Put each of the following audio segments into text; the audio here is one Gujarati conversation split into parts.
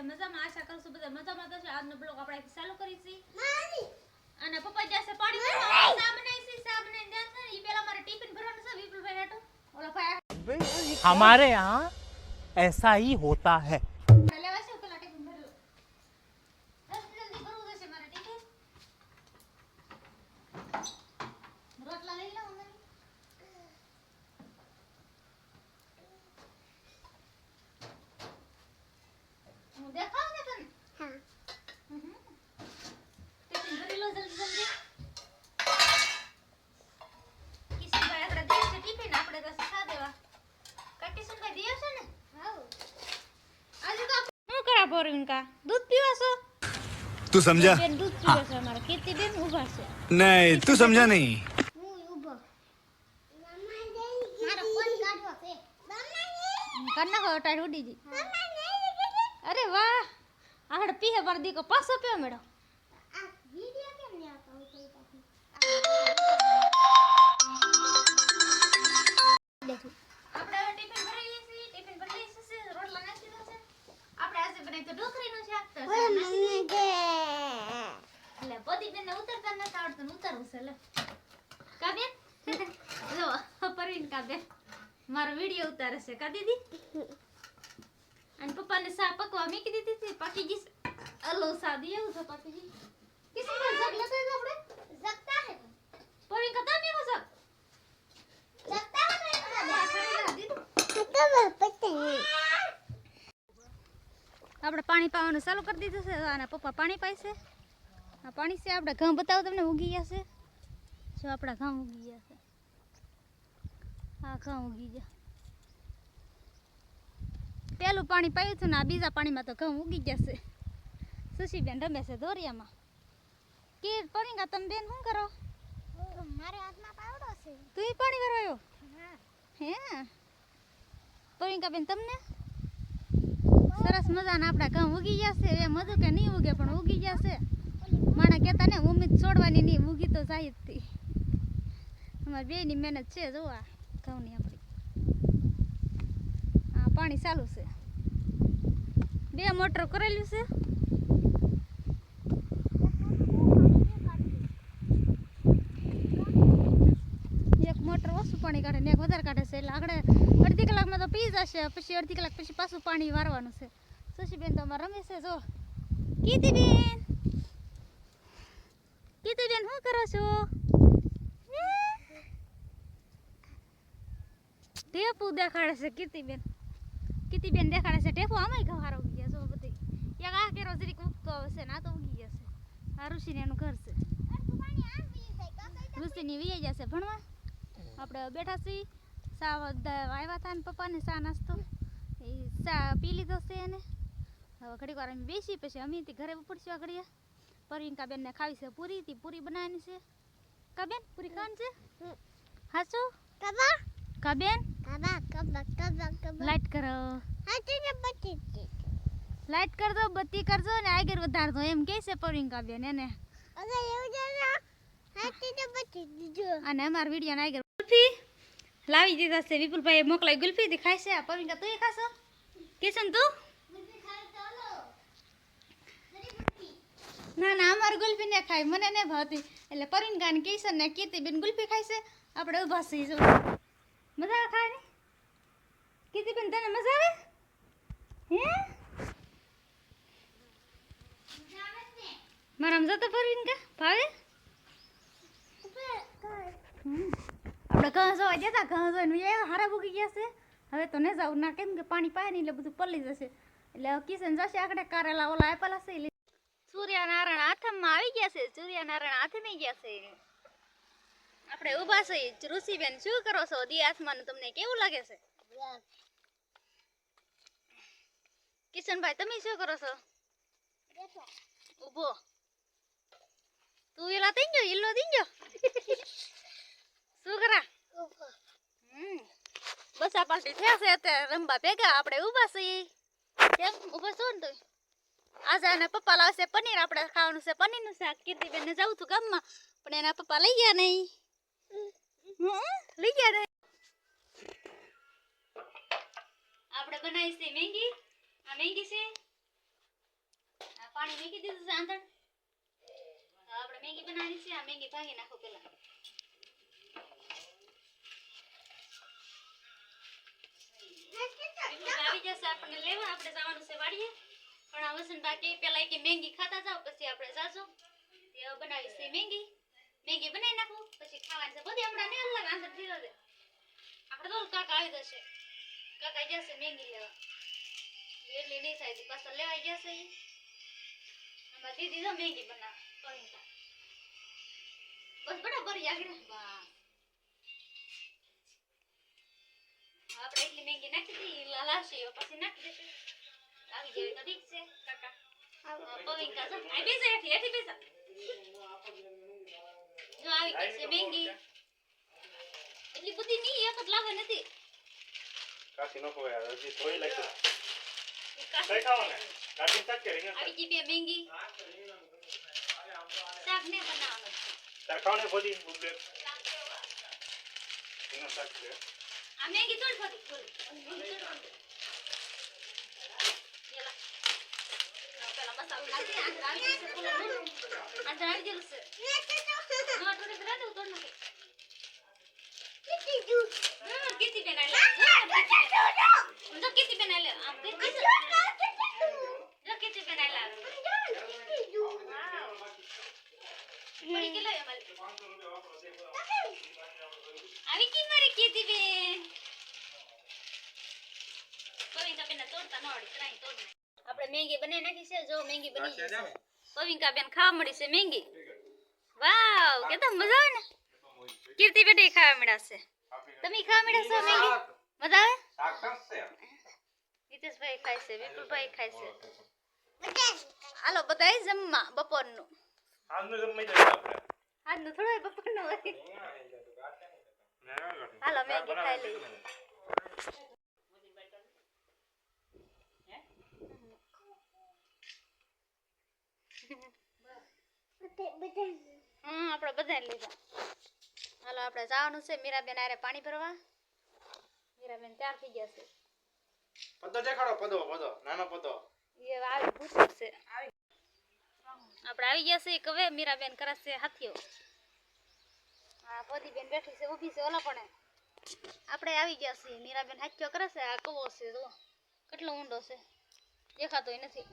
બધા મજામાં આશા કરું છું બધા મજામાં તો છે આજનો બ્લોગ આપણે ચાલુ કરીશી અને પપ્પા જશે પાણી ભરવા સા બનાવીને જશે ઈ પેલા મારે ટિફિન ભરવાનું છે વિપુલભાઈ હાટો ઓલા ભાઈ हमारे यहाँ ऐसा ही होता है લેવા છે પેલા ટિફિન ભરી લો જલ્દી ભરવું જશે મારે ટિફિન રોટલા લઈ લો મને હું દેખાવ ને તને હા ટિફિન ભરી લો જલ્દી કિશનભાઈ આપણે દે છે ટિફિન આપણે તો સા દેવા કિશનભાઈ દે છે ને હા આજે તો શું કરા બોરિંગ કા દૂધ પીવા છો तू समझा બેન દૂધ પીવા છે અમારા કીર્તિ બેન ઊભા છે नहीं तू समझा नहीं હું ઊભો મારો ફોન કાઢવો છે કન્ના હટાડ ઉડી જી અરે વાહ આહડ પીહે પર દીકો પાછો પીઓ મેડો આ વિડિયો કેમ ન આવતો હોય દેખો આપણે હવે ટિફિન ભરી લીધી ટિફિન ભરી લીધી છે રોટલા નાખી દીધા છે આપણે આજે બનાવી તો ઢોકળીનું શાક તો લે પોતી બેન ઉતરતા ન આવડતું ઉતરવું છે લે કા બેન લો પરવીન કા બેન મારો વિડિયો ઉતારે છે કા દીદી અને પપ્પાને સા પકવા મૂકી દીધી હતી પાકી ગઈ અલો સાદી એવું છે પાકી ગઈ કિસી પર જગ લેતો है આપણે જગતા है પરવીન કા તમે કો જગ જગતા है આપણે પાણી પાવાનું ચાલુ કરી દીધું છે અને પપ્પા પાણી પાય છે આ પાણી છે આપણે ઘઉં બતાવો તમને ઉગી ગયા છે જો આપણા ઘઉં ઉગી ગયા છે આ ઘઉં ઉગી ગયા પેલું પાણી પાયું હતું ને આ બીજા પાણીમાં તો ઘઉં ઉગી ગયા છે સુશીબેન રમે છે દોરિયામાં કે પરીંગા તમે બેન શું કરો મારે હાથમાં પાવડો છે તું પાણી ભરવાયો હા હે પરીંગા બેન તમને સરસ મજાના આપણા ઘઉં ઉગી ગયા છે એ મધુ કે નહીં ઉગે પણ ઉગી ગયા છે માણા કહેતા ને ઉમ્મીદ છોડવાની નહીં ઉગી તો જાય જ હતી અમારી બેની મહેનત છે જોવા ઘઉંની આપણી હા પાણી ચાલુ છે 2 મોટર કરેલું છે એક મોટર ઓછું પાણી કાઢે ને એક વધારે કાઢે છે એટલે આગળ અડધી કલાકમાં તો પી જશે પછી અડધી કલાક પછી પાછું પાણી વારવાનું છે સુશીબેન તો અમારે રમે છે જો કીર્તિબેન શું કરો છો ટેપુ દેખાડે છે કીર્તિબેન દેખાડે છે ટેપુ આમાંય ઘવારો ઉગી ગયા જો બધી એક આ કેરો જરીક ઉગતો હશે ને આ તો ઉગી ગયા છે આ ઋષિને એનું ઘર છે ઋષિની વી જશે ભણવા આપણે બેઠા છીએ સા આવ્યા હતા ને પપ્પાને સા નાસ્તો એ સા પી લીધો છે એને હવે ઘડીક વાર અમે બેસી પછી અમે ઘરે ઉપડશું ઘડીએ પરવીનકા બેનને ખાવી છે પૂરી બનાવવાની છે કા બેન પૂરી ખાવાની છે હાચો કા બેન લાઈટ કરો લાઈટ કર દો બત્તી કરજો ને આગળ વધાર દો એમ કહે છે પરવીનકા બેન એને અને અમાર વિડિયો ને આગળ ગુલ્ફી લાવી દીધા છે વિપુલભાઈ મોકલાઈ ગુલ્ફી દેખાય છે આ પરવીનકા તું ખાશો કિશન તું ના ના અમાર ગુલ્ફી ને ખાય મને ને ભાવતી એટલે પરવીનકા ને કિશન ને કીર્તિબેન ગુલ્ફી ખાય છે આપણે ઊભા છીએ જો મજા આવે ખાવાની કીર્તિબેન તને મજા આવે હે મારામ જતો પરવીનકા ભાવે આપણે ઘઉં જોવા જતા ઘઉં જોઈને એ હારા ભૂગી ગયા છે હવે તો ને જાવ ના કેમ કે પાણી પાય નહીં એટલે બધું પલળી જશે એટલે કિશન જશે આગળ કારેલા ઓલા આપેલા છે સૂર્યનારાયણ હાથમાં આવી ગયા છે સૂર્યનારાયણ હાથમાં ગયા છે આપણે ઊભા છે ઋષિબેન શું કરો છો દી આસમાન તમને કેવું લાગે છે કિશનભાઈ તમે શું કરો છો ઊભો તું એલા થઈ ગયો ઈલ્લો થઈ ગયો શું કરા બસ આ પાર્ટી થયા છે અત્યારે રમવા ભેગા આપણે ઊભા છીએ કેમ ઊભા છો ને તું આજે એના પપ્પા લાવશે પનીર આપણે ખાવાનું છે પનીરનું શાક કીર્તિબેન ને જવું તું ગામમાં પણ એના પપ્પા લઈ ગયા નહીં લઈ ગયા નહીં આપણે બનાવી છે મેંગી આ મેંગી છે પાણી મેકી દીધું છે આંધણ. હવે આપણે મેગી બનાવવાની છે. આ મેગી ભાગી નાખો પેલા. આવી જશે આપણને લેવા. આપણે જવાનું છે વાડીએ. પણ આ વસંતબા કે પેલા કે મેગી ખાતા જાવ પછી આપણે જાજો. તે બનાવી છે મેગી. મેગી બનાવી નાખું પછી ખાવાની છે. બધી હમણાં ને અલગ આંધણ થઈ જશે. આપણે તો કાકા આવી જશે. કાકા જશે મેગી લેવા. એટલે નહીં થાય તો પાછા લેવાઈ જશે. આમાં દીદી તો મેગી બનાવે. બસ બરાબર આગળ. આપણે એટલી મેગી નાખી દીધી લાલાશે પછી નાખી દેશે. આવી જાય તો ઠીક છે કાકા. પવિંકા જો આ બેસે હેઠી હેઠી બેસા. જો આવી ગઈ છે મેગી. એટલી બધી નહીં એક જ લાગે નથી. કાશી નો કોઈ આવે હજી થોડી લાગશે કઈ ખાવાને કાશી શાક કે રીંગણ આવી ગઈ બે મેગી. શાક ને બનાવવાનું તાર ખાવાને બોલી બુબલે રીંગણ શાક છે આ મેગી થોડી થોડી પેલા મસાલો નાખી આવી જશે ફૂલ આ આવી જશે નો થોડી કરા દઉં તો નથી किसी पे ना ले जो किसी पे ना ले आप जो किसी पे ना ले बड़ी के लो अमल अभी की मारे किसी पे पविंका बेन तोड़ता नोड़ी ट्राई तोड़ આપણે મેંગી બનાવી નાખી છે જો મેંગી બની ગઈ છે પવિંકા બેન ખાવા મળી છે મેંગી વાવ કેતો મજા આવે ને કીર્તિ બેટી ખાવા મળ્યા છે તમે ખાવા મળ્યા છો મેંગી મજા આવે શાક છે નીતેશભાઈ ખાય છે વિપુલભાઈ ખાય છે હાલો બધાય જમવા બપોરનું આજનું જમઈ જાય આપણે આજનું થોડું બપોરનું હોય હાલો મેંગી ખાઈ લઈએ આપણે બધા લીધા હાલો આપણે જવાનું છે મીરાબેન આરે પાણી ભરવા મીરાબેન તૈયાર થઈ ગયા છે પદો દેખાડો પદો નાનો પદો એ આવી ભૂત છે આપણે આવી ગયા છે કવે મીરાબેન કરે છે હાથીઓ આ પોદીબેન બેઠી છે ઊભી છે ઓલા પણ આપણે આવી ગયા છીએ મીરાબેન હાથીઓ કરે છે આ કવો છે તો કેટલો ઊંડો છે દેખાતોય નથી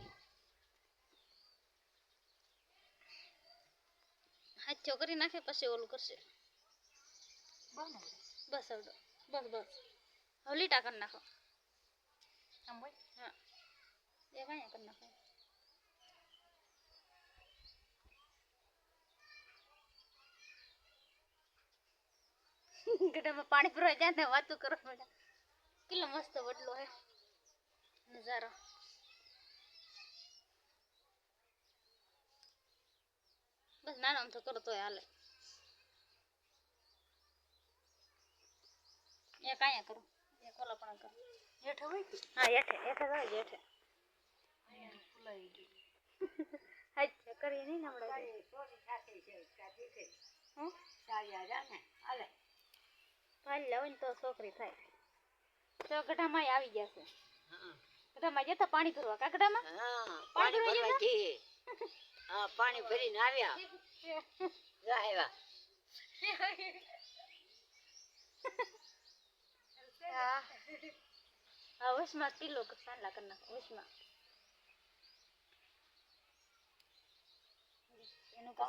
હાથીઓ કરી નાખે પછી ઓલું કરશે બસ આવડો બસ બસ હવે લીટા કરી નાખો હા એ કાંઈ કરી નાખો ગઢામાં પાણી ભરવા જાય ને વાતું કરો બેટા કેટલો મસ્ત વડલો હે નજારો બસ નાનો આમ તો કરો તોય હાલે એ કાંઈ કરું એ કોલા પણ કરું હેઠે હોય હા હેઠે હેઠે જાય હેઠે હાય કરી નહીં નમડે ભાઈ લાવ ને તો છોકરી થાય તો ગઢામાં આવી ગયા છે ગઢામાં જતા પાણી ભરવા કા ગઢામાં પાણી ભરવા જઈએ હા પાણી ભરીને આવ્યા આવ્યા હા વશમાં કિલો સાંડલા કરી નાખો વશમાં એનું કશો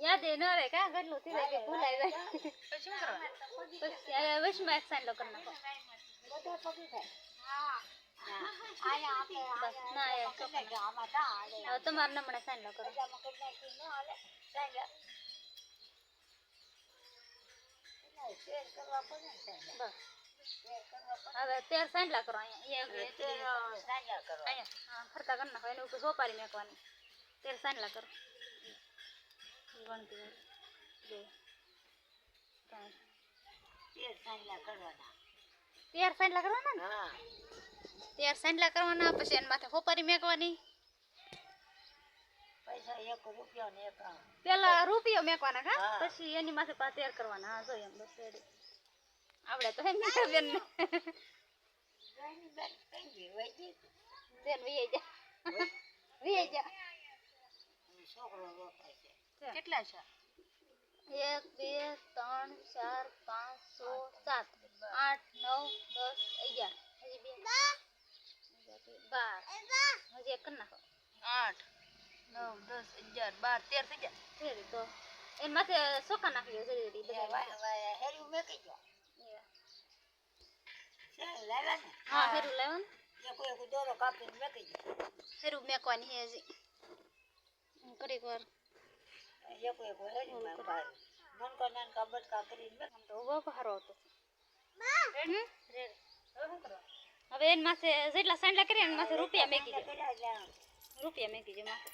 યાદ એ ન આવે કા કેટલું થઈ જાય કે ભૂલાઈ જાય પછી વશમાં એક સાંડલો કરી નાખો તમારે નમણે સાંડલો કરો હવે તેર સાંડલા કરો અહીંયા ફરતા કરી નાખો એની ઉપર સોપારી મેકવાની તેર સાંડલા કરો ગણતી બે તેર સાંડલા કરવાના ને તેર સાંડલા કરવાના પછી એની માથે સોપારી મેકવાની પૈસા 1 રૂપિયો ને 1 આમ. પેલા રૂપિયો મેકવાના કા હા. પછી એની માથે પા તૈયાર કરવાના હા જો એમ બસ રેડી આવડે તો એમ બેન ને ગાયની બેન કઈ ગઈ હોય ગઈ. બેન વીએ જા છોકરો રોકાય છે. કેટલા છે 1 2 3 4 5 6 7 8 9 10 11 હજી બે 12 હજી એક કરી નાખો 8 9 10 11 12 13 થઈ ગયા ફેરી તો એન માથે સોકા નાખી દો જરી બધા વાય હેરી મેકી ગયો. ચાલ લાવ્યા ને. હા ફેરું લેવાનું કોઈ દોરો કાપીને મેકી ગયો. ફેરું મેકવાની હે હજી કરી વાર કોઈ હેરી માં પાડ્યું. નાનકા નાનકા બટકા કરીને મેકી. તો ઉભો પહારો હતો હવે એન માથે જેટલા સાંડલા કરી એન માથે રૂપિયા મેકી દો રૂપિયા મેકી દો માથે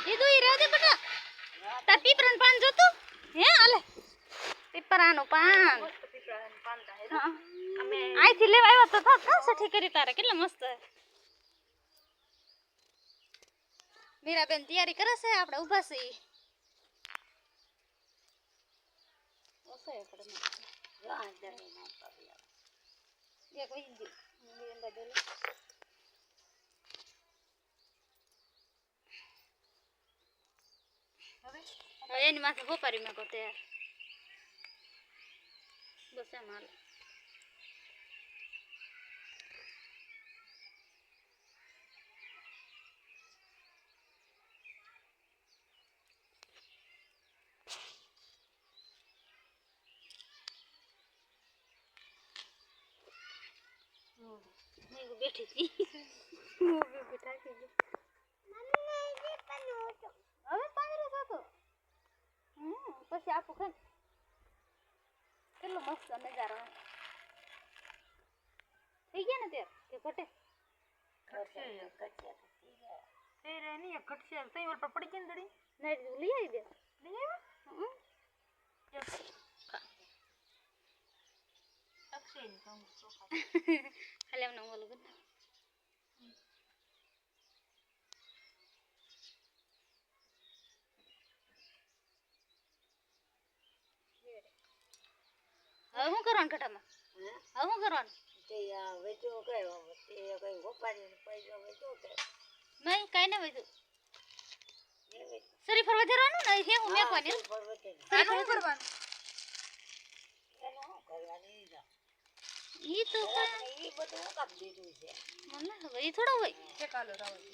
દીધું ઈ રાધે બટા તાર પીપરાનું પાન જોતું હે આલે પીપરાનું પાન હા. આઈથી લેવા આવ્યો તો કાં સઠી કરી તારે કેટલા મસ્ત મીરાબેન તૈયારી કરે છે આપણે ઊભા છીએ ઓસે આપણે જો આ જમીન આ પાડ્યા. એક વઈ ગઈ મેં અંદર દે હવે એની માથે હોપારી મેકો તૈયાર બસ એમ હાલ મેં બેઠી હતી હું બેઠા થઈ ગઈ હવે પાણી હતો પછી આપું ખાન કેટલો મસ્ત નજારો થઈ ગયા ને ત્યાં કે ઘટે લઈ આવી દે ખાલી એમને ઓલું બધા હવે શું કરવાનું ઘટામાં હવે શું કરવાનું તે આ વેચો કયો તે કઈ ગોપારીને પૈસો વેચો કે નહીં કાંઈ ના વધુ એ વેચ. શરીફર વધારવાનું ને હે હું મેકવાની હા, પર વચ્ચે ને. શરીફર કરવાનું એનું શું કરવાનું ઈ ના. ઈ તો આપણે ઈ બધું હું કામ દીધું છે. મને ખબર ઈ થોડો હોય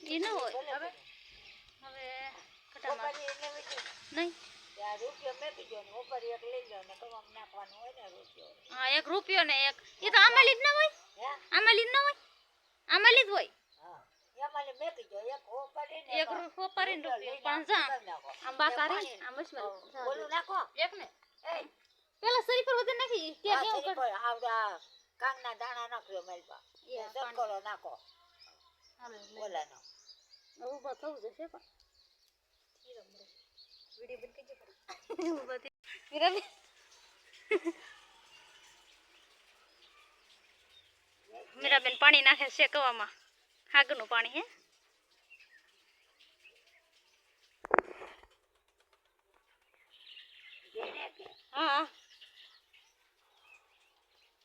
ઈ ન હોય ભલે હવે ઘટામાં ગોપારી એને વેચો. નહીં ત્યાં રૂપિયો મેકી દો ને ગોપારી એક લઈ જાઓ ને કવામાં નાખવાનું હોય ને રૂપિયો. હા 1 રૂપિયો ને એક ઈ તો આમાં લીધ ના હોય હે? આમાં લીધ ના હોય આમાં લીધ હોય હા. એમાં મેકી દો એક ગોપારી ને એક હોપારી ને રૂપિયો પણ જા આમ બાકા રે આમ મસમલ ઓલું નાખો. એક ને એ પેલા શરીફર વધારે નાખી કે આ કેવું શરીફળ કર આવડા કાંગના દાણા નાખ્યો મારી પા. યા, શક્કરો નાખો ઓલાનો. ઊભા થવું જશે પણ વિડિયો બંધ કરી દે ઊભા થઈ મીરાબેન મીરાબેન પાણી નાખે છે કવામાં આગનું પાણી હે હા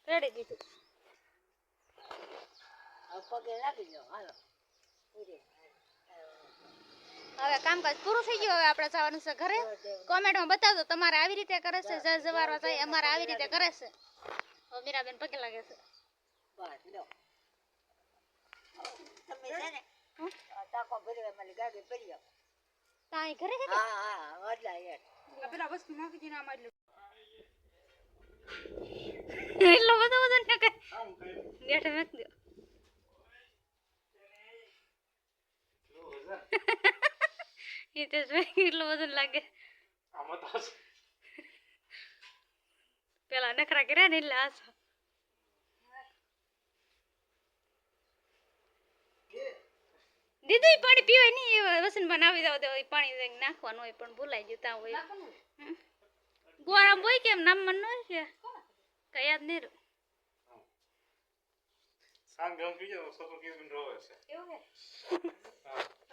રેડી દીધું હવે પગે લાગી જાઓ હાલો. પૂરી. હવે કામકાજ પૂરું થઈ ગયું હવે આપણે જવાનું છે ઘરે કોમેન્ટમાં બતાવજો તમારે આવી રીતે કરે છે જર જવારવા જાય અમારે આવી રીતે કરે છે હવે મીરાબેન પગે લાગે છે બસ લો. તમે છે ને ટાંકો ભર્યો એમાં ગાડી ભરી આવો. તાઈ ઘરે છે હા હા અડલા યાર. એટલો બધો વજન ને કઈ બેઠે મેક દો એ તો એટલો વજન લાગે આમાં તો પેલા નખરા કર્યા ને એટલે આસ દીદી પાણી પીવાય નહીં એ વસન બનાવી દો તો પાણી નાખવાનું હોય પણ ભૂલાઈ જતા હોય ગોરામ હોય કેમ નામ મન ન છે કઈ યાદ નહીં રહ્યું સાંજ ગમ પીજો તો સતો કેવી રોવે છે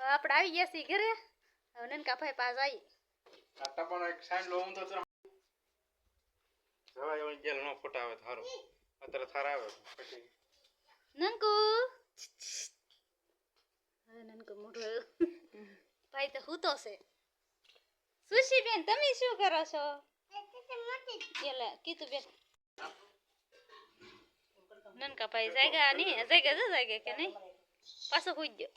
આપણે આવી ગયા છીએ ઘરે હવે નનકા ભાઈ પાસે આવી આ ટપાનો એક સાઈડ લો હું તો જવાય ઓલી જેલ નો ફોટા આવે થારો અત્યારે થારા આવે પછી નનકુ હવે નનકુ મોઢું ભાઈ તો હૂતો છે સુશી બેન તમે શું કરો છો એલા કીધું બેન નનકા ભાઈ જાગ્યા કે નહીં પાછો હોઈ ગયો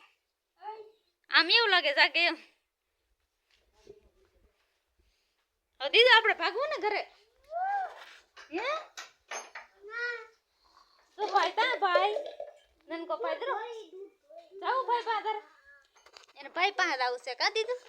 આમ એવું લાગે જાગે એમ હવે દીદા આપણે ભાગવું ને ઘરે હે તો ભાઈ તા ભાઈ નનકો ભાઈ દરો જાવ ભાઈ પાસે એને ભાઈ પાસે આવું છે કા દીધું